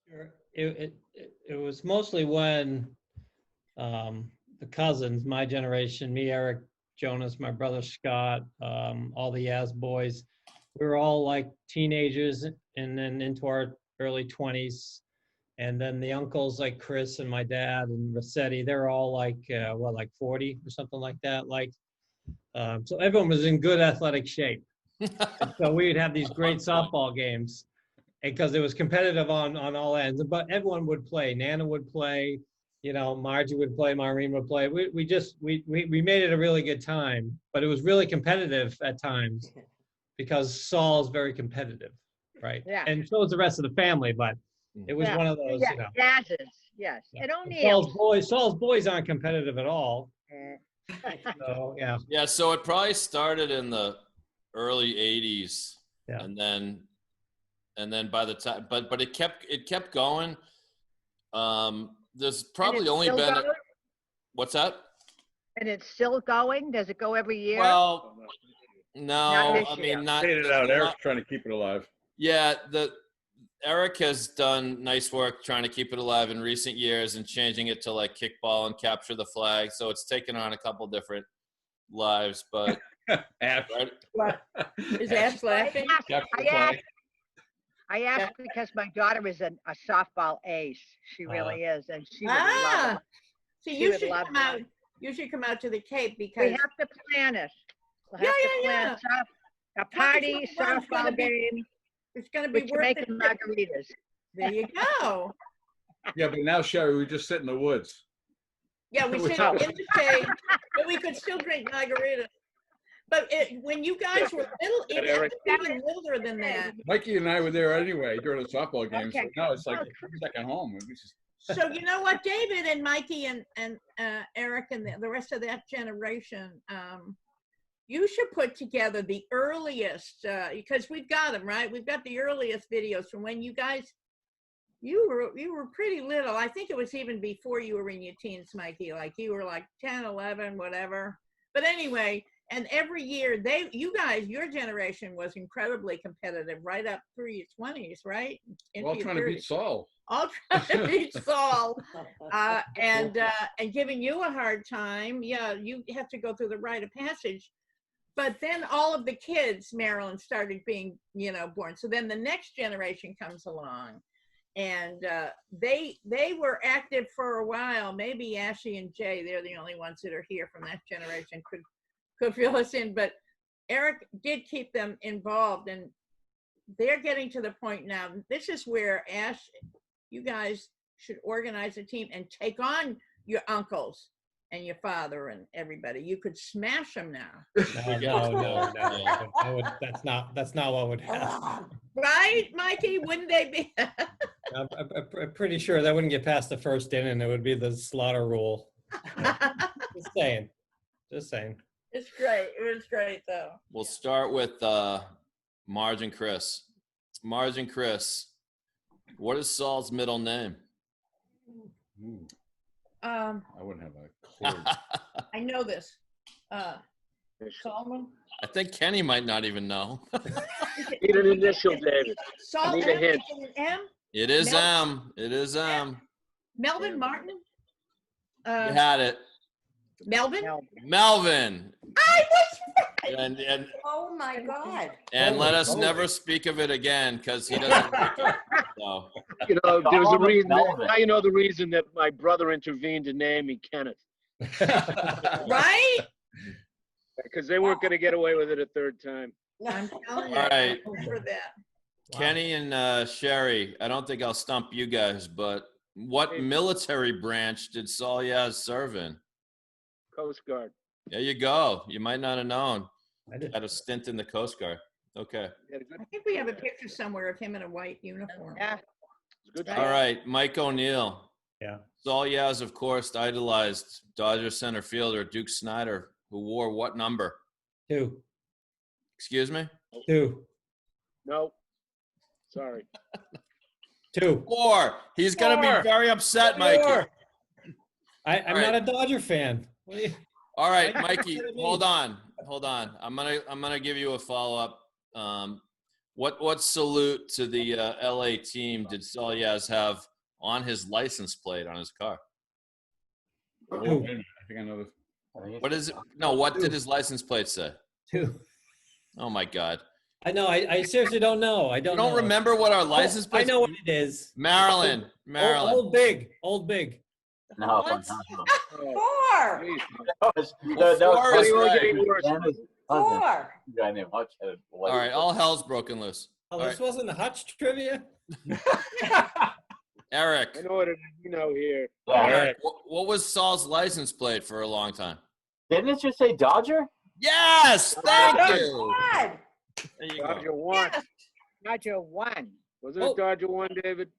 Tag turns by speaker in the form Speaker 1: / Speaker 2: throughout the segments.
Speaker 1: Sure. It was mostly when the cousins, my generation, me, Eric, Jonas, my brother Scott, all the Yaz boys, we were all like teenagers and then into our early 20s. And then the uncles like Chris and my dad and Rossetti, they're all like, like 40 or something like that. So everyone was in good athletic shape. So we'd have these great softball games because it was competitive on all ends, but everyone would play. Nana would play, Margie would play, Maureen would play. We made it a really good time, but it was really competitive at times because Saul's very competitive, right?
Speaker 2: Yeah.
Speaker 1: And so is the rest of the family, but it was one of those,
Speaker 2: Gases, yes.
Speaker 1: Yeah.
Speaker 2: It only
Speaker 1: Saul's boys aren't competitive at all.
Speaker 3: So,
Speaker 1: yeah.
Speaker 3: Yeah, so it probably started in the early 80s.
Speaker 1: Yeah.
Speaker 3: And then by the time but it kept going. There's probably only been what's that?
Speaker 2: And it's still going? Does it go every year?
Speaker 3: Well, no, I mean not
Speaker 4: Fade it out. Eric's trying to keep it alive.
Speaker 3: Yeah, Eric has done nice work trying to keep it alive in recent years and changing it to like kickball and capture the flag. So it's taken on a couple different lives, but
Speaker 4: Ash.
Speaker 3: right?
Speaker 5: What? Is Ash laughing?
Speaker 2: I asked because my daughter is a softball ace. She really is, and she would love it.
Speaker 5: So
Speaker 2: She
Speaker 5: you
Speaker 2: would
Speaker 5: should
Speaker 2: love
Speaker 5: come
Speaker 2: that.
Speaker 5: out. You should come out to the Cape because
Speaker 2: We have to plan it. We'll have to plan a party, softball game.
Speaker 5: it's going to be
Speaker 2: We can
Speaker 5: worth
Speaker 2: make
Speaker 5: it.
Speaker 2: margaritas.
Speaker 5: There you go.
Speaker 4: Yeah, but now, Sherry, we just sit in the woods.
Speaker 5: Yeah, we sit in the shade, but we could still drink margaritas. But when you guys were little, it
Speaker 4: Eric.
Speaker 5: had to be littler than that.
Speaker 4: Mikey and I were there anyway during the softball games.
Speaker 2: Okay.
Speaker 4: So now it's like second home. We just,
Speaker 5: So you know what, David and Mikey and Eric and the rest of that generation, you should put together the earliest, because we've got them, right? We've got the earliest videos from when you guys, you were pretty little. I think it was even before you were in your teens, Mikey, like you were like 10, 11, whatever. But anyway, and every year you guys, your generation was incredibly competitive right up through your 20s, right?
Speaker 4: we're all trying to beat Saul.
Speaker 5: All trying to beat Saul, and giving you a hard time. Yeah, you have to go through the rite of passage. But then all of the kids, Marilyn, started being, born. So then the next generation comes along, and they were active for a while. Maybe Ashley and Jay, they're the only ones that are here from that generation, could fill us in. But Eric did keep them involved, and they're getting to the point now. This is where you guys should organize a team and take on your uncles and your father and everybody. You could smash them now.
Speaker 1: No. That's not what would happen.
Speaker 5: Right, Mikey? Wouldn't they be?
Speaker 1: I'm pretty sure that wouldn't get past the first inning. It would be the slaughter rule. Just saying.
Speaker 5: It's great. It was great, though.
Speaker 3: We'll start with Marge and Chris. Marge and Chris, what is Saul's middle name?
Speaker 4: I wouldn't have a clue.
Speaker 5: I know this. Solomon?
Speaker 3: I think Kenny might not even know.
Speaker 6: Need an initial, David.
Speaker 5: Saul
Speaker 6: need a
Speaker 5: M?
Speaker 6: hint.
Speaker 5: Is it an M?
Speaker 3: It is M. It is M.
Speaker 5: Melvin Martin?
Speaker 3: You had it.
Speaker 5: Melvin?
Speaker 3: Melvin.
Speaker 5: I was right.
Speaker 3: And
Speaker 7: Oh my God.
Speaker 3: let us never speak of it again because he doesn't like it. So.
Speaker 6: There's a reason. Now you know the reason that my brother intervened to name me Kenneth.
Speaker 5: Right?
Speaker 6: Because they weren't going to get away with it a third time.
Speaker 5: I'm telling you.
Speaker 3: All right.
Speaker 5: For that.
Speaker 3: Kenny and Sherry, I don't think I'll stump you guys, but what military branch did Saul Yaz serve in?
Speaker 6: Coast Guard.
Speaker 3: There you go. You might not have known.
Speaker 1: I did.
Speaker 3: Had a stint in the Coast Guard. Okay.
Speaker 5: I think we have a picture somewhere of him in a white uniform.
Speaker 2: Yeah.
Speaker 6: Good.
Speaker 3: All right. Mike O'Neill.
Speaker 1: Yeah.
Speaker 3: Saul Yaz, of course, idolized Dodger center fielder Duke Snider, who wore what number?
Speaker 1: 2.
Speaker 3: Excuse me?
Speaker 1: 2.
Speaker 6: No. Sorry.
Speaker 1: 2.
Speaker 3: 4. He's going to be very upset, Mikey.
Speaker 1: 4. I'm
Speaker 3: All right.
Speaker 1: not a Dodger fan. What are you?
Speaker 3: All right, Mikey, hold on. I'm gonna give you a follow-up. What salute to the LA team did Saul Yaz have on his license plate on his car?
Speaker 4: Oh, wait a minute. I think I know this.
Speaker 3: What is it? No, what did his license plate say?
Speaker 1: 2.
Speaker 3: Oh my God.
Speaker 1: I know. I seriously don't know. I
Speaker 3: You
Speaker 1: don't
Speaker 3: don't
Speaker 1: know.
Speaker 3: remember what our license
Speaker 1: I
Speaker 3: plate?
Speaker 1: know what it is.
Speaker 3: Maryland.
Speaker 1: Old Big. Old Big.
Speaker 7: No,
Speaker 3: What?
Speaker 7: no.
Speaker 5: 4.
Speaker 7: That was
Speaker 3: Four is right.
Speaker 7: Anna's cousin, a guy named Hutch had a
Speaker 3: All right, all hell's broken loose.
Speaker 1: Oh,
Speaker 3: All
Speaker 1: this wasn't the Hutch trivia?
Speaker 3: Eric.
Speaker 6: I know what it is, here.
Speaker 3: Eric, what was Saul's license plate for a long time?
Speaker 7: Didn't it just say Dodger?
Speaker 3: Yes, thank you.
Speaker 2: God.
Speaker 3: There you go.
Speaker 6: Dodger 1.
Speaker 2: Dodger 1.
Speaker 6: Wasn't
Speaker 1: Oh.
Speaker 6: it Dodger 1, David?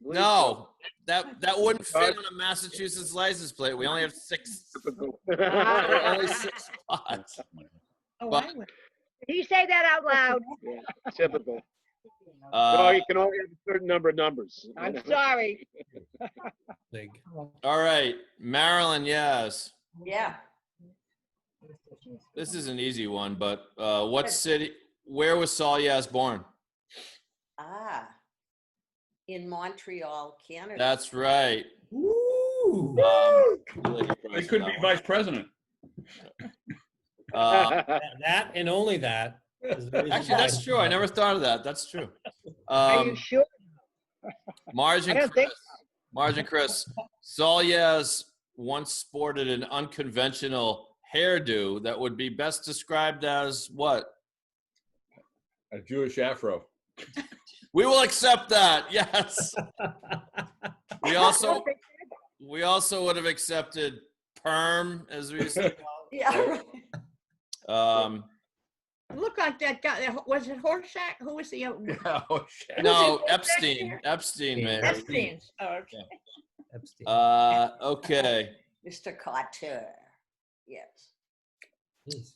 Speaker 3: No, that wouldn't fit on a Massachusetts license plate. We only have 6. There are only 6 spots.
Speaker 5: Oh,
Speaker 3: But-
Speaker 5: I went.
Speaker 2: Did he say that out loud?
Speaker 6: Yeah, typical. No,
Speaker 3: Uh,
Speaker 6: you can only have a certain number of numbers.
Speaker 2: I'm sorry.
Speaker 1: Big.
Speaker 3: all right, Maryland, yes.
Speaker 2: Yeah.
Speaker 3: This is an easy one, but what city? Where was Saul Yaz born?
Speaker 8: In Montreal, Canada.
Speaker 3: That's right.
Speaker 1: Ooh.
Speaker 4: It could be vice president.
Speaker 1: That and only that. is the reason
Speaker 3: Actually,
Speaker 1: why-
Speaker 3: that's true. I never thought of that. That's true.
Speaker 2: Are you sure?
Speaker 3: Marge
Speaker 2: I
Speaker 3: and
Speaker 2: don't
Speaker 3: Chris.
Speaker 2: think
Speaker 3: Marge and Chris. Saul Yaz once sported an unconventional hairdo that would be best described as what?
Speaker 4: A Jewish afro.
Speaker 3: We will accept that. Yes. We also would have accepted perm, as we used to call
Speaker 8: Yeah.
Speaker 3: it.
Speaker 5: Look like that guy. Was it Horshack? Who was the
Speaker 4: Oh, shit.
Speaker 3: No,
Speaker 5: Was it
Speaker 3: Epstein. Epstein, man.
Speaker 5: Epstein's? Oh, okay.
Speaker 1: Epstein.
Speaker 3: Okay.
Speaker 8: Mr. Carter. Yes.
Speaker 1: Jeez.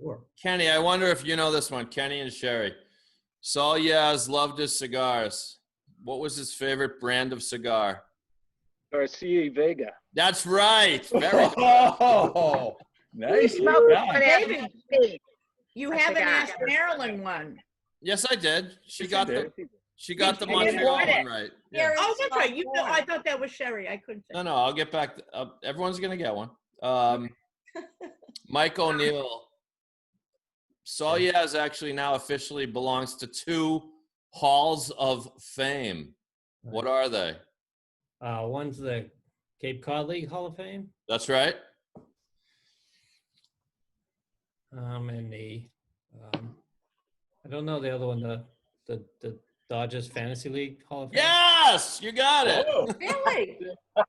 Speaker 1: Four.
Speaker 3: Kenny, I wonder if you know this one. Kenny and Sherry. Saul Yaz loved his cigars. What was his favorite brand of cigar?
Speaker 6: Garcia Vega.
Speaker 3: That's right. Very good.
Speaker 4: Oh,
Speaker 2: he
Speaker 4: nice.
Speaker 2: smoked
Speaker 4: Yeah.
Speaker 2: one after Steve.
Speaker 5: You
Speaker 2: I
Speaker 5: haven't
Speaker 2: forgot.
Speaker 5: asked Marilyn one.
Speaker 3: Yes, I did. She
Speaker 4: Yes,
Speaker 3: got
Speaker 4: you
Speaker 3: the
Speaker 4: did.
Speaker 3: she got the
Speaker 2: I didn't
Speaker 3: Montreal
Speaker 2: want it.
Speaker 3: one right. Yeah.
Speaker 5: Oh, that's right. You know, I thought that was Sherry. I couldn't say.
Speaker 3: No, I'll get back. Everyone's gonna get one. Mike O'Neill. Saul Yaz actually now officially belongs to 2 halls of fame. What are they?
Speaker 1: One's the Cape Cod League Hall of Fame.
Speaker 3: That's right.
Speaker 1: And the I don't know the other one, the Dodgers Fantasy League Hall of Fame.
Speaker 3: Yes, you got it.
Speaker 4: Oh,
Speaker 8: Really?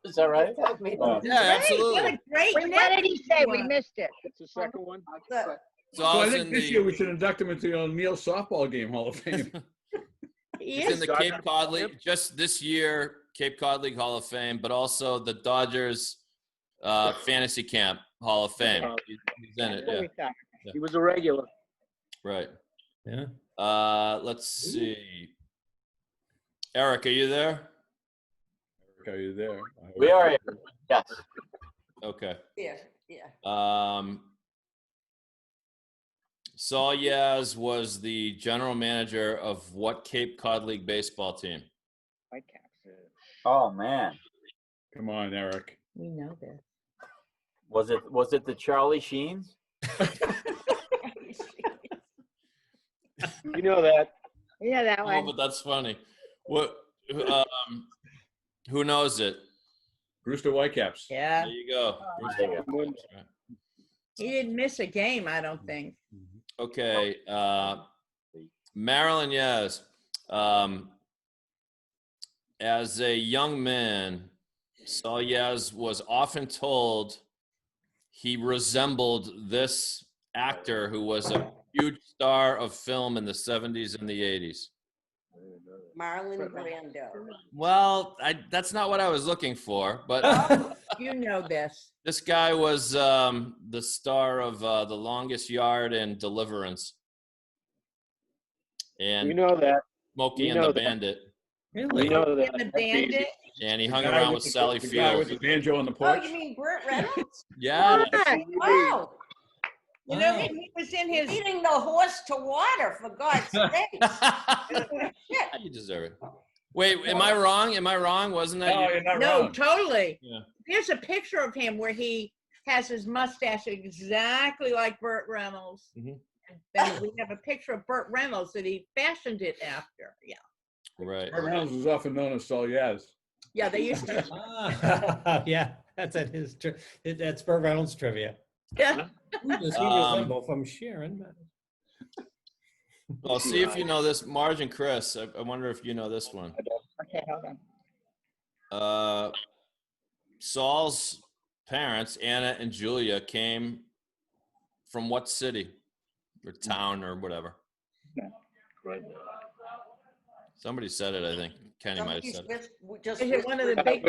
Speaker 7: Is that right?
Speaker 8: Told me
Speaker 7: Oh.
Speaker 3: Yeah,
Speaker 5: What
Speaker 3: absolutely.
Speaker 5: a great
Speaker 2: Wait, what did he say? We
Speaker 5: one.
Speaker 2: missed it.
Speaker 6: What's the second one?
Speaker 8: The-
Speaker 3: So
Speaker 4: so I
Speaker 3: I was
Speaker 4: think
Speaker 3: in
Speaker 4: this year
Speaker 3: the
Speaker 4: we should induct him into the O'Neill softball game Hall of Fame.
Speaker 5: He
Speaker 3: it's in
Speaker 5: is.
Speaker 3: the Cape Cod League just this year, Cape Cod League Hall of Fame, but also the Dodgers Fantasy Camp Hall of Fame. He's in it.
Speaker 2: What
Speaker 3: Yeah,
Speaker 2: we thought.
Speaker 6: He was a regular.
Speaker 3: right.
Speaker 1: Yeah.
Speaker 3: Let's see. Eric, are you there?
Speaker 4: Are you there?
Speaker 7: We are here. Yes.
Speaker 3: Okay.
Speaker 8: Yeah, yeah.
Speaker 3: Saul Yaz was the general manager of what Cape Cod League baseball team?
Speaker 2: Whitecaps.
Speaker 7: Oh man,
Speaker 4: Come on, Eric.
Speaker 5: We know this.
Speaker 7: was it the Charlie Sheens?
Speaker 6: You know that.
Speaker 2: Yeah, that
Speaker 3: Oh,
Speaker 2: one.
Speaker 3: but that's funny. What? Who knows it?
Speaker 4: Brewster Whitecaps.
Speaker 5: Yeah.
Speaker 3: There you go.
Speaker 7: There you go.
Speaker 5: He didn't miss a game, I don't think.
Speaker 3: Okay. Marilyn Yaz. As a young man, Saul Yaz was often told he resembled this actor who was a huge star of film in the 70s and the 80s.
Speaker 8: Marlon Brando.
Speaker 3: Well, that's not what I was looking for, but
Speaker 5: You know this.
Speaker 3: this guy was the star of The Longest Yard and Deliverance. And
Speaker 6: You know that.
Speaker 3: Smokey
Speaker 6: we
Speaker 3: and
Speaker 6: know
Speaker 3: the
Speaker 6: that.
Speaker 3: Bandit.
Speaker 6: You
Speaker 1: Really?
Speaker 6: know that.
Speaker 5: And the
Speaker 6: That's easy.
Speaker 5: bandit.
Speaker 3: And he hung
Speaker 4: The guy
Speaker 3: around with
Speaker 4: the-
Speaker 3: Sally
Speaker 4: the guy with
Speaker 3: Field.
Speaker 4: the banjo on the
Speaker 8: Oh,
Speaker 4: porch.
Speaker 8: you mean Burt Reynolds?
Speaker 3: Yeah.
Speaker 2: Come on.
Speaker 8: Wow.
Speaker 5: You know, he was in his.
Speaker 8: Leading the horse to water, for God's sake.
Speaker 3: You deserve it. Wait, am I wrong? Am I wrong? Wasn't that
Speaker 4: No,
Speaker 3: you?
Speaker 4: you're not
Speaker 5: No,
Speaker 4: wrong.
Speaker 5: totally.
Speaker 3: Yeah.
Speaker 5: There's a picture of him where he has his mustache exactly like Burt Reynolds.
Speaker 3: Mhm.
Speaker 5: And then we have a picture of Burt Reynolds that he fashioned it after. Yeah.
Speaker 3: Right.
Speaker 4: Burt Reynolds was often known as Saul Yaz.
Speaker 5: Yeah, they used to.
Speaker 1: Yeah, that's at his. That's Burt Reynolds trivia.
Speaker 5: Yeah.
Speaker 1: Who does he resemble from Sharon?
Speaker 3: Well, see if you know this. Marge and Chris, I wonder if you know this one.
Speaker 2: Okay, hold on.
Speaker 3: Saul's parents, Anna and Julia, came from what city or town or whatever? Somebody said it, I think. Kenny might have said it.
Speaker 8: Just
Speaker 5: Is it one of the big?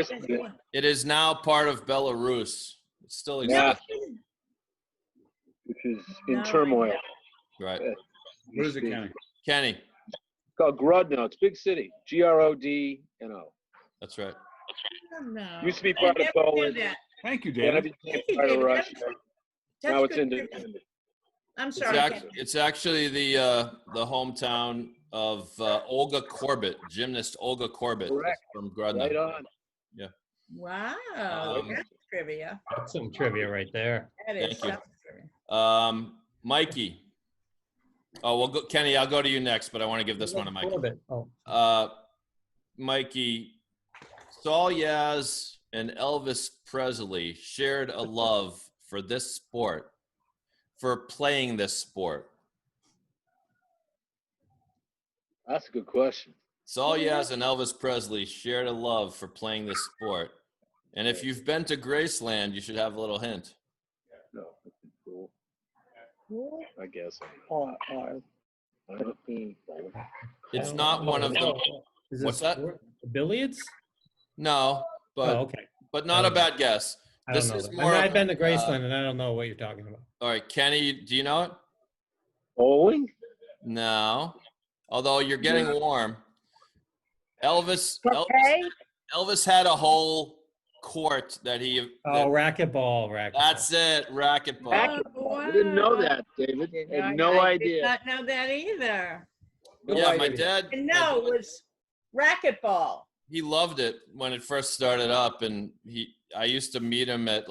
Speaker 3: It is now part of Belarus. It still exists.
Speaker 6: Which is in
Speaker 5: No, I
Speaker 6: turmoil.
Speaker 3: Right.
Speaker 4: What is it, Kenny?
Speaker 3: Kenny,
Speaker 6: It's called Grodno. It's a big city. Grodno.
Speaker 3: that's right.
Speaker 5: No.
Speaker 6: Used to be
Speaker 5: I
Speaker 6: part of
Speaker 5: never knew
Speaker 6: Poland.
Speaker 5: that.
Speaker 4: Thank you,
Speaker 6: Then it
Speaker 4: David.
Speaker 6: became
Speaker 5: Thank you,
Speaker 6: part of
Speaker 5: David.
Speaker 6: Russia.
Speaker 5: That's
Speaker 6: Now it's
Speaker 5: good trivia.
Speaker 6: independent.
Speaker 5: I'm
Speaker 3: It's,
Speaker 5: sorry.
Speaker 3: it's actually the hometown of Olga Korbut, gymnast Olga Korbut
Speaker 6: Correct.
Speaker 3: from Grodno.
Speaker 6: Right on.
Speaker 5: Wow.
Speaker 3: Um,
Speaker 5: That's trivia.
Speaker 1: That's some trivia right there.
Speaker 5: That is
Speaker 3: Thank you.
Speaker 5: some trivia.
Speaker 3: Mikey. Oh, well, Kenny, I'll go to you next, but I want to give this one to Mikey.
Speaker 1: Corbett. Oh,
Speaker 3: Mikey, Saul Yaz and Elvis Presley shared a love for this sport, for playing this sport.
Speaker 6: That's a good question.
Speaker 3: Saul Yaz and Elvis Presley shared a love for playing this sport. And if you've been to Graceland, you should have a little hint.
Speaker 6: No, that's cool. I guess.
Speaker 3: It's not one of them.
Speaker 1: is
Speaker 3: What's that?
Speaker 1: Billiards?
Speaker 3: No,
Speaker 1: Oh, okay.
Speaker 3: but not a bad guess.
Speaker 1: I don't
Speaker 3: This
Speaker 1: know.
Speaker 3: is
Speaker 1: That.
Speaker 3: more
Speaker 1: I've
Speaker 3: of
Speaker 1: been
Speaker 3: a-
Speaker 1: to Graceland, and I don't know what you're talking about.
Speaker 3: All right, Kenny, do you know it?
Speaker 6: Bowling?
Speaker 3: No. Although you're getting warm. Elvis had a whole court that he.
Speaker 1: Oh, racquetball.
Speaker 3: That's it, racquetball.
Speaker 5: Oh,
Speaker 6: I didn't know
Speaker 5: wow.
Speaker 6: that, David.
Speaker 5: Yeah,
Speaker 6: Had no
Speaker 5: I did
Speaker 6: idea.
Speaker 5: not know that either.
Speaker 3: Yeah, my
Speaker 6: idea.
Speaker 3: dad.
Speaker 5: And no, it was racquetball.
Speaker 3: He loved it when it first started up, and I used to meet him at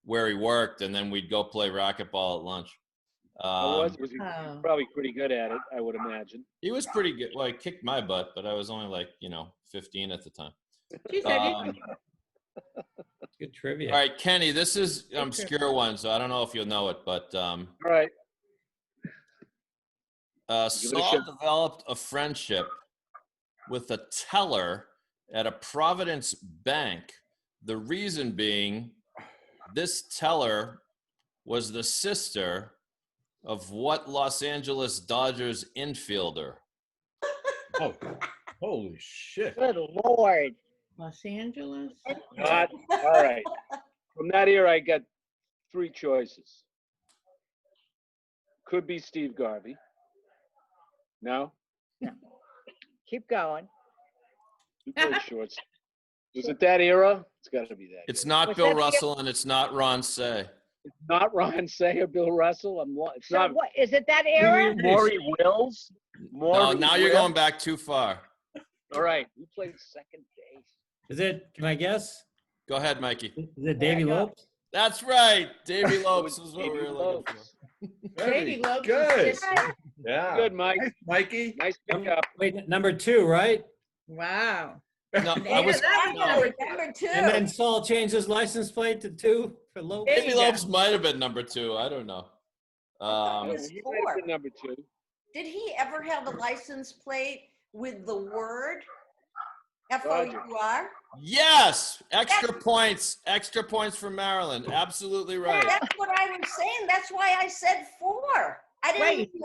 Speaker 3: where he worked, and then we'd go play racquetball at lunch.
Speaker 6: Was he
Speaker 5: Oh.
Speaker 6: probably pretty good at it, I would imagine.
Speaker 3: He was pretty good. Well, he kicked my butt, but I was only 15 at the time.
Speaker 5: Geez, I didn't.
Speaker 1: Good trivia.
Speaker 3: All right, Kenny, this is an obscure one, so I don't know if you'll know it, but
Speaker 6: All right. it a
Speaker 3: Saul
Speaker 6: shot.
Speaker 3: developed a friendship with a teller at a Providence bank. The reason being, this teller was the sister of what Los Angeles Dodgers infielder?
Speaker 4: Oh, holy shit.
Speaker 2: Good Lord.
Speaker 5: Los Angeles.
Speaker 6: Not, all right. From that era, I got three choices. Could be Steve Garvey. No?
Speaker 2: Keep going.
Speaker 6: He played shorts. Was it that era? It's got to be that.
Speaker 3: It's not
Speaker 2: Was
Speaker 3: Bill
Speaker 2: that the-
Speaker 3: Russell and it's not Ron Say.
Speaker 6: It's not Ron Say or Bill Russell. It's
Speaker 2: So
Speaker 6: not
Speaker 2: what, is it that era?
Speaker 6: Maury Wills.
Speaker 3: No,
Speaker 6: Maury
Speaker 3: now you're
Speaker 6: Wills?
Speaker 3: going back too far.
Speaker 6: All right. Who played second base?
Speaker 1: Is it? Can I guess?
Speaker 3: Go ahead, Mikey.
Speaker 1: Is it Davy
Speaker 2: go.
Speaker 1: Lopes?
Speaker 3: That's right. Davy Lopes
Speaker 6: was
Speaker 3: is what we
Speaker 6: Davy
Speaker 3: were looking for.
Speaker 6: Lopes.
Speaker 5: Davy Lopes'
Speaker 4: Good.
Speaker 5: sister.
Speaker 4: Yeah.
Speaker 6: Good, Mike.
Speaker 4: Thanks, Mikey.
Speaker 6: Nice pickup.
Speaker 1: Wait, number 2, right?
Speaker 5: Wow.
Speaker 3: No,
Speaker 5: Yeah,
Speaker 3: I was.
Speaker 5: that was
Speaker 3: No,
Speaker 5: number
Speaker 8: Number 2.
Speaker 1: And then Saul changed his license plate to 2 for Lopes.
Speaker 5: There
Speaker 3: Davy
Speaker 5: you go.
Speaker 3: Lopes might have been number 2. I don't know.
Speaker 8: was
Speaker 6: He might have been
Speaker 8: 4.
Speaker 6: number 2.
Speaker 8: Did he ever have a license plate with the word F-O-U-R?
Speaker 3: Yes, extra points for Maryland. Absolutely right.
Speaker 8: That's what I was saying. That's why I said 4. I didn't
Speaker 5: Wait.
Speaker 8: even,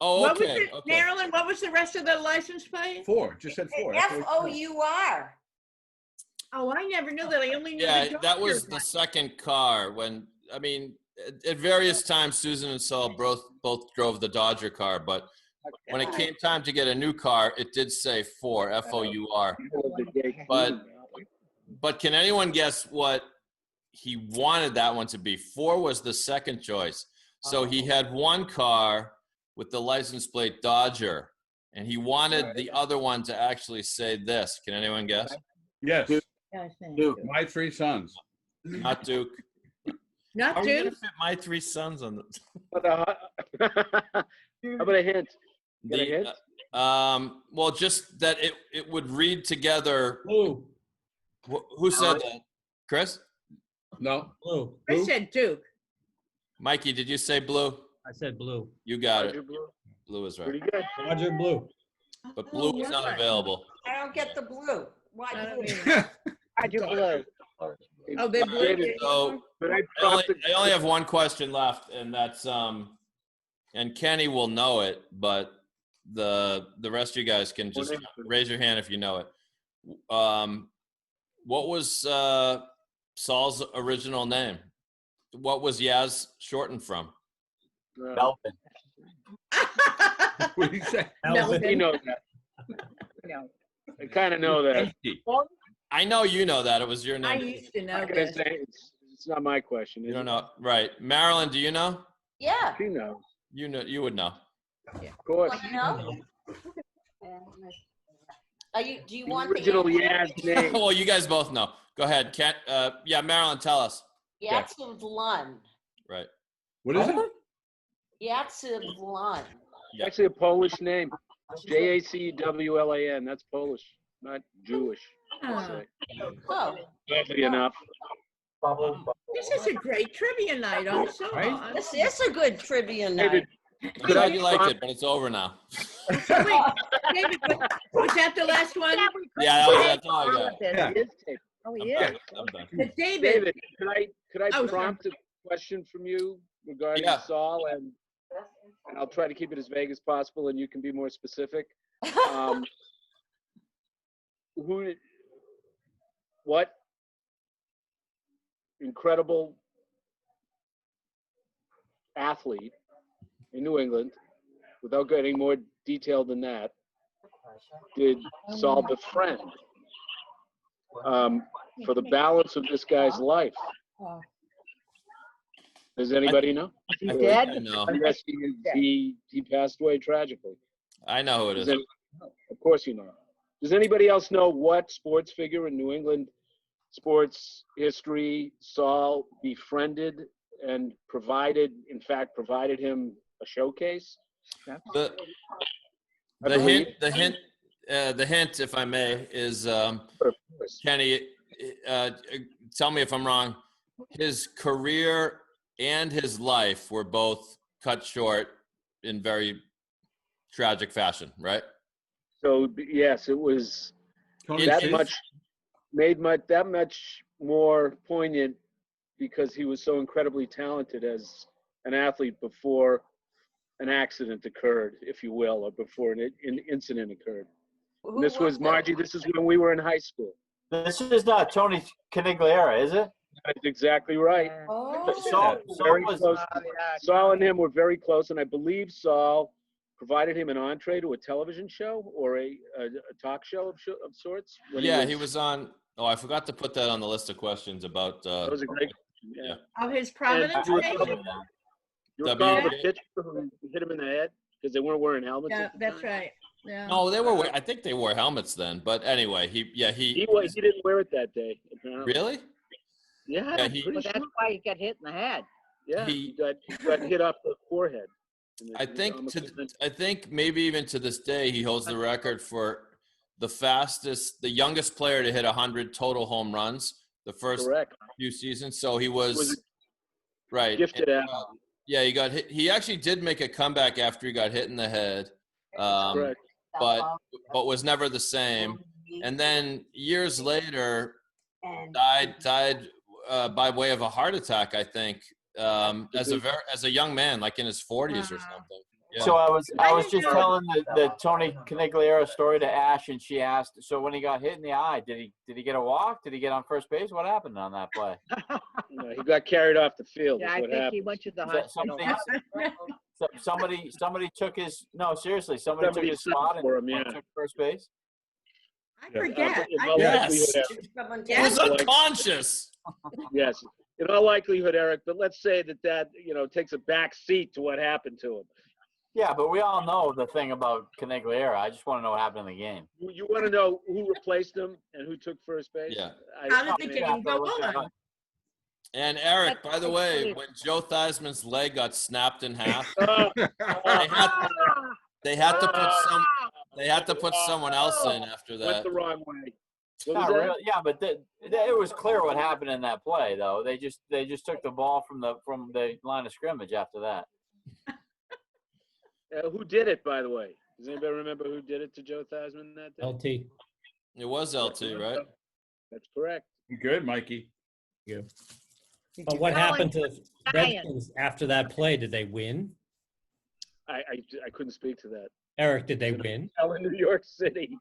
Speaker 3: Oh,
Speaker 5: What was
Speaker 3: okay.
Speaker 5: it,
Speaker 3: Okay.
Speaker 5: Marilyn? What was the rest of the license plate?
Speaker 4: 4. Just said 4.
Speaker 8: F-O-U-R.
Speaker 5: Oh, I never knew that. I only knew
Speaker 3: Yeah,
Speaker 5: the
Speaker 3: that was
Speaker 5: Dodger
Speaker 3: the
Speaker 5: one.
Speaker 3: second car. When I mean, at various times, Susan and Saul both drove the Dodger car, but when it came time to get a new car, it did say 4, Four. But can anyone guess what he wanted that one to be. 4 was the second choice. So he had one car with the license plate Dodger, and he wanted the other one to actually say this. Can anyone guess?
Speaker 4: Yes.
Speaker 7: Duke.
Speaker 4: My 3 sons.
Speaker 3: Not Duke.
Speaker 5: Not
Speaker 3: How are you gonna
Speaker 5: Duke.
Speaker 3: fit my 3 sons on the?
Speaker 6: How about a hint? Got a hint?
Speaker 3: Well, just that it would read together.
Speaker 1: Blue.
Speaker 3: Who said that? Chris?
Speaker 4: No.
Speaker 1: Blue.
Speaker 5: Chris said Duke.
Speaker 3: Mikey, did you say blue?
Speaker 1: I said blue.
Speaker 3: You got
Speaker 6: Roger
Speaker 3: it.
Speaker 6: Blue.
Speaker 3: Blue is right.
Speaker 6: Pretty good.
Speaker 1: Roger Blue.
Speaker 3: But blue was not available.
Speaker 8: I don't get the blue. Why
Speaker 5: I don't
Speaker 8: blue?
Speaker 5: either.
Speaker 2: Roger Blue.
Speaker 5: Oh, they're blue.
Speaker 3: So
Speaker 6: But I
Speaker 3: I only have one question left, and that's and Kenny will know it, but the rest of you guys can just raise your hand if you know it. What was Saul's original name? What was Yaz shortened from?
Speaker 7: Melvin.
Speaker 4: What did he say?
Speaker 6: You know that.
Speaker 2: No.
Speaker 6: I kind of know that.
Speaker 3: I know you know that. It was your
Speaker 5: I
Speaker 3: name.
Speaker 5: used to know
Speaker 6: I'm gonna
Speaker 5: this.
Speaker 6: say it's not my question.
Speaker 3: You don't know, right? Marilyn, do you know?
Speaker 8: Yeah.
Speaker 6: She knows.
Speaker 3: You know, you would know.
Speaker 6: Of course.
Speaker 8: Well, you know. Do you
Speaker 6: The
Speaker 8: want the
Speaker 6: original
Speaker 8: answer?
Speaker 6: Yaz name.
Speaker 3: Well, you guys both know. Go ahead, Ken. Yeah, Marilyn, tell us.
Speaker 8: Yatsev Lund.
Speaker 3: Right.
Speaker 4: What is it?
Speaker 8: Yatsev Lund.
Speaker 3: Yeah.
Speaker 6: Actually, a Polish name. Jacwlan. That's Polish, not Jewish.
Speaker 5: Oh,
Speaker 8: Oh,
Speaker 6: Sadly enough.
Speaker 5: this is a great trivia night on Saul.
Speaker 1: Right?
Speaker 8: this is a good trivia night.
Speaker 6: David,
Speaker 3: I'm
Speaker 6: Could I
Speaker 3: glad you liked
Speaker 6: prompt-
Speaker 3: it, but it's over now.
Speaker 5: Wait, David, was that the last one?
Speaker 3: Yeah, that's all I got.
Speaker 4: Yeah.
Speaker 6: it is taped.
Speaker 2: Oh,
Speaker 3: I'm
Speaker 2: he
Speaker 3: done.
Speaker 2: is.
Speaker 3: I'm done.
Speaker 5: David,
Speaker 6: David, could I
Speaker 5: Oh,
Speaker 6: prompt a question from you regarding
Speaker 3: Yeah.
Speaker 6: Saul, and I'll try to keep it as vague as possible, and you can be more specific. What incredible athlete in New England, without getting more detailed than that, did Saul befriend for the balance of this guy's life? Does anybody know?
Speaker 2: He's
Speaker 3: I
Speaker 2: dead?
Speaker 3: know.
Speaker 6: Yes, he passed away tragically.
Speaker 3: I know who it
Speaker 6: Does
Speaker 3: is.
Speaker 6: Of course you know. Does anybody else know what sports figure in New England sports history Saul befriended and provided him a showcase?
Speaker 3: The
Speaker 6: I believe.
Speaker 3: the hint, if I may, is
Speaker 6: Of course.
Speaker 3: Kenny. Tell me if I'm wrong. His career and his life were both cut short in very tragic fashion, right?
Speaker 6: So yes, it was
Speaker 4: Tony
Speaker 6: that
Speaker 4: Chase?
Speaker 6: much more poignant because he was so incredibly talented as an athlete before an accident occurred, if you will, or before an incident occurred.
Speaker 8: Who
Speaker 6: And this was
Speaker 8: it?
Speaker 6: Margie. This is when we were in high school.
Speaker 7: This is not Tony Canigliera, is it?
Speaker 6: That's exactly right.
Speaker 8: Oh.
Speaker 7: Saul
Speaker 6: Very
Speaker 7: was-
Speaker 6: close. Saul and him were very close, and I believe Saul provided him an entree to a television show or a talk show of sorts. when
Speaker 3: Yeah, he was on. Oh, I forgot to put that on the list of questions about.
Speaker 6: That was a great. Yeah.
Speaker 5: of his Providence
Speaker 6: And you
Speaker 5: Nation?
Speaker 6: You recall the
Speaker 3: WJ?
Speaker 6: pitcher who hit him in the head because they weren't wearing helmets?
Speaker 5: Yeah,
Speaker 6: at the
Speaker 5: that's
Speaker 6: time?
Speaker 5: right. Yeah.
Speaker 3: No, they were. I think they wore helmets then. But anyway, he
Speaker 6: He didn't wear it that day. Apparently.
Speaker 3: really.
Speaker 6: Yeah.
Speaker 3: Yeah,
Speaker 6: I'm
Speaker 3: he-
Speaker 6: pretty
Speaker 2: Well, that's
Speaker 6: sure.
Speaker 2: why he got hit in the head.
Speaker 6: Yeah.
Speaker 3: he-
Speaker 6: He got hit off the forehead. And
Speaker 3: I
Speaker 6: it
Speaker 3: think
Speaker 6: almost-
Speaker 3: I think maybe even to this day he holds the record for the youngest player to hit 100 total home runs the first
Speaker 6: correct.
Speaker 3: few seasons. So he
Speaker 6: Was
Speaker 3: was right.
Speaker 6: gifted
Speaker 3: And,
Speaker 6: athlete.
Speaker 3: yeah, he got hit. He actually did make a comeback after he got hit in the head,
Speaker 6: Correct.
Speaker 3: but was never the same. And then years later, died by way of a heart attack. I think as a young man, like in his 40s or something. Yeah.
Speaker 7: So I was just
Speaker 5: didn't know-
Speaker 7: telling the Tony Canigliera story to Ash, and she asked, so when he got hit in the eye, did he get a walk? Did he get on first base? What happened on that play?
Speaker 6: He got carried off the field.
Speaker 2: Yeah,
Speaker 6: is
Speaker 2: I
Speaker 6: what
Speaker 2: think he
Speaker 6: happened.
Speaker 2: went to the
Speaker 7: Is that
Speaker 2: hospital.
Speaker 7: somebody took his somebody took his
Speaker 6: subbed
Speaker 7: spot
Speaker 6: for
Speaker 7: and
Speaker 6: him, yeah.
Speaker 7: took first base.
Speaker 5: I forget.
Speaker 6: In all
Speaker 3: Yes.
Speaker 6: likelihood,
Speaker 8: Someone
Speaker 3: He was
Speaker 8: tell me.
Speaker 3: unconscious.
Speaker 6: yes. in all likelihood, Eric, but let's say that takes a back seat to what happened to him.
Speaker 7: Yeah, but we all know the thing about Canigliera. I just want to know what happened in the game.
Speaker 6: You want to know who replaced him and who took first base?
Speaker 3: Yeah.
Speaker 5: How did the game go on?
Speaker 3: And Eric, by the way, when Joe Theismann's leg got snapped in half,
Speaker 6: Oh,
Speaker 3: they had to put someone else in after
Speaker 6: went
Speaker 3: that.
Speaker 6: the wrong way. What was
Speaker 7: Not
Speaker 6: that?
Speaker 7: really. Yeah, but it was clear what happened in that play, though. They just took the ball from the line of scrimmage after that.
Speaker 6: Who did it, by the way? Does anybody remember who did it to Joe Theismann that day?
Speaker 1: LT.
Speaker 3: It was LT, right?
Speaker 6: That's correct.
Speaker 4: Good, Mikey.
Speaker 1: But what happened to
Speaker 2: Giants.
Speaker 1: Redskins after that play? Did they win?
Speaker 6: I couldn't speak to that.
Speaker 1: Eric, did they win?
Speaker 6: Hell, in New York City.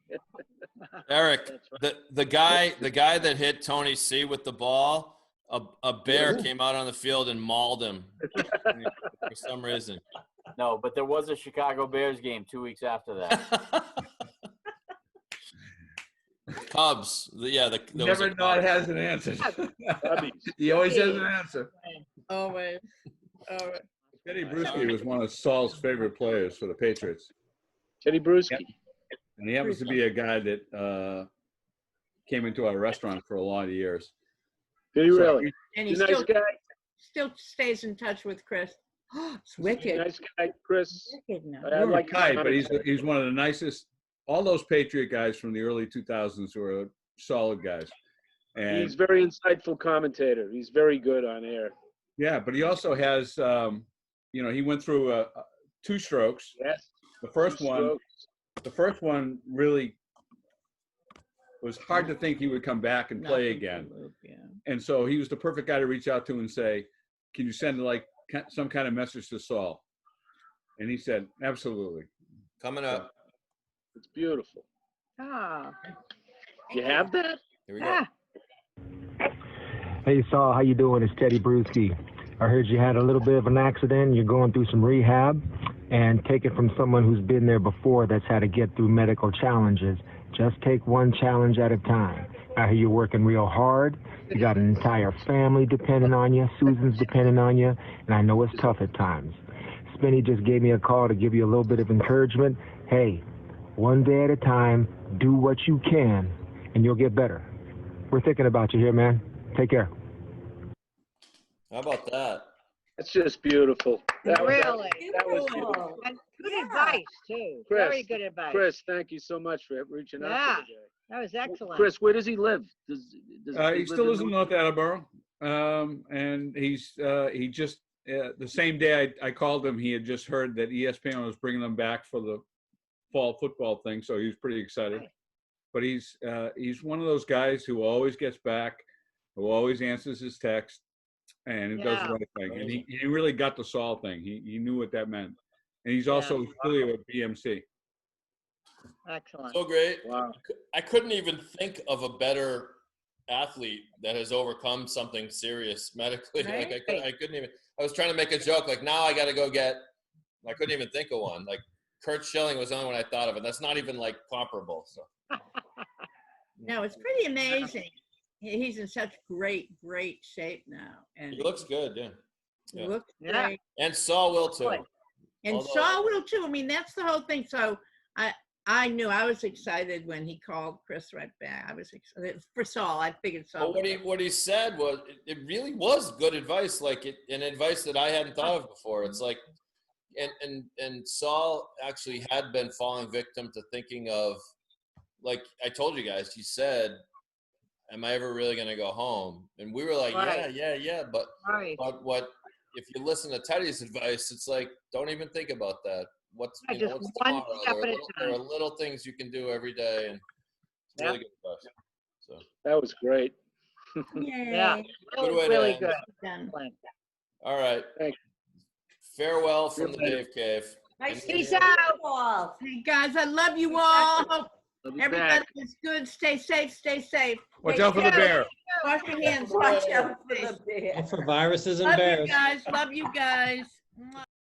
Speaker 3: Eric, the guy that hit Tony C with the ball, a bear came out on the field and mauled him for some reason.
Speaker 7: No, but there was a Chicago Bears game 2 weeks after that.
Speaker 3: Cubs, there
Speaker 4: Never
Speaker 3: was a
Speaker 4: not has an answer.
Speaker 6: Cubbies.
Speaker 4: He always has an answer.
Speaker 5: Always.
Speaker 4: Teddy Bruschi was one of Saul's favorite players for the Patriots.
Speaker 6: Teddy Bruschi.
Speaker 4: Yep. And he happens to be a guy that came into our restaurant for a lot of years.
Speaker 6: Did he really?
Speaker 5: And he
Speaker 6: He's a nice guy.
Speaker 5: still stays in touch with Chris. It's wicked.
Speaker 6: Nice guy, Chris.
Speaker 5: Wicked now.
Speaker 6: I like
Speaker 4: Guy,
Speaker 6: him.
Speaker 4: but he's one of the nicest. All those Patriot guys from the early 2000s were solid guys. And
Speaker 6: He's very insightful commentator. He's very good on air.
Speaker 4: yeah, but he also has, he went through 2 strokes.
Speaker 6: Yes.
Speaker 4: The first one really was hard to think he would come back and play again.
Speaker 5: Yeah.
Speaker 4: And so he was the perfect guy to reach out to and say, can you send like some kind of message to Saul? And he said, absolutely.
Speaker 3: coming up.
Speaker 6: It's beautiful.
Speaker 2: Ah.
Speaker 6: You have that?
Speaker 3: Here we go.
Speaker 9: Hey Saul, how you doing? It's Teddy Bruschi. I heard you had a little bit of an accident. You're going through some rehab, and take it from someone who's been there before that's had to get through medical challenges. Just take one challenge at a time. I hear you're working real hard. You got an entire family depending on you. Susan's depending on you, and I know it's tough at times. Spinny just gave me a call to give you a little bit of encouragement. Hey, one day at a time, do what you can, and you'll get better. We're thinking about you here, man. Take care.
Speaker 3: How about that?
Speaker 6: That's just beautiful. That was
Speaker 8: Beautiful.
Speaker 2: And good advice, too.
Speaker 6: Chris,
Speaker 2: Very good advice.
Speaker 6: Chris, thank you so much for reaching out
Speaker 2: Yeah.
Speaker 6: today.
Speaker 2: That was excellent.
Speaker 6: Chris, where does he live? Does
Speaker 4: He still lives in North Attleboro, and he just the same day I called him, he had just heard that ESPN was bringing them back for the fall football thing, so he was pretty excited.
Speaker 2: Right.
Speaker 4: But he's one of those guys who always gets back, who always answers his text, and he does the right thing. And he really got the Saul thing. He knew what that meant, and he's also affiliated with BMC.
Speaker 2: Excellent.
Speaker 3: So great.
Speaker 6: Wow.
Speaker 3: I couldn't even think of a better athlete that has overcome something serious medically.
Speaker 2: Right.
Speaker 3: Like I couldn't even. I was trying to make a joke. Like now I got to go get. I couldn't even think of one. Like Kurt Schilling was the only one I thought of, and that's not even like comparable. So.
Speaker 5: No, it's pretty amazing. He's in such great shape now, and
Speaker 3: He looks good, yeah.
Speaker 5: he looks
Speaker 2: Yeah.
Speaker 5: great.
Speaker 3: And Saul will too.
Speaker 2: Good.
Speaker 5: And
Speaker 3: Although-
Speaker 5: Saul will too. I mean, that's the whole thing. So I knew I was excited when he called Chris right back. I was excited for Saul. I figured Saul.
Speaker 3: But what he said was it really was good advice, and advice that I hadn't thought of before. It's like, and Saul actually had been falling victim to thinking of, like I told you guys, he said, am I ever really going to go home? And we were like,
Speaker 2: Right.
Speaker 3: yeah. But what if you listen to Teddy's advice, it's like, don't even think about that. What's
Speaker 2: Just
Speaker 3: what's
Speaker 2: one
Speaker 3: tomorrow?
Speaker 2: step at a
Speaker 3: There are
Speaker 2: time.
Speaker 3: little things you can do every day, and it's really good advice. So
Speaker 6: That was great.
Speaker 2: Yeah.
Speaker 3: Good
Speaker 2: Really,
Speaker 3: way to
Speaker 2: really
Speaker 3: end.
Speaker 2: good.
Speaker 5: Done.
Speaker 2: Excellent.
Speaker 3: all right.
Speaker 6: Thank
Speaker 3: Farewell from the
Speaker 6: Good night.
Speaker 3: Dave Cave.
Speaker 8: Nice to
Speaker 2: Peace
Speaker 8: meet
Speaker 2: out.
Speaker 8: you all.
Speaker 5: Hey guys, I love you all. Hope
Speaker 6: Love you
Speaker 5: everybody
Speaker 6: back.
Speaker 5: is good. Stay safe. Stay safe.
Speaker 4: Watch
Speaker 5: Take
Speaker 4: out for the
Speaker 5: care.
Speaker 4: bear.
Speaker 5: Wash your hands.
Speaker 8: Watch out for the bear.
Speaker 1: For viruses and
Speaker 5: Love you
Speaker 1: bears.
Speaker 5: guys. Love you guys. Mwah.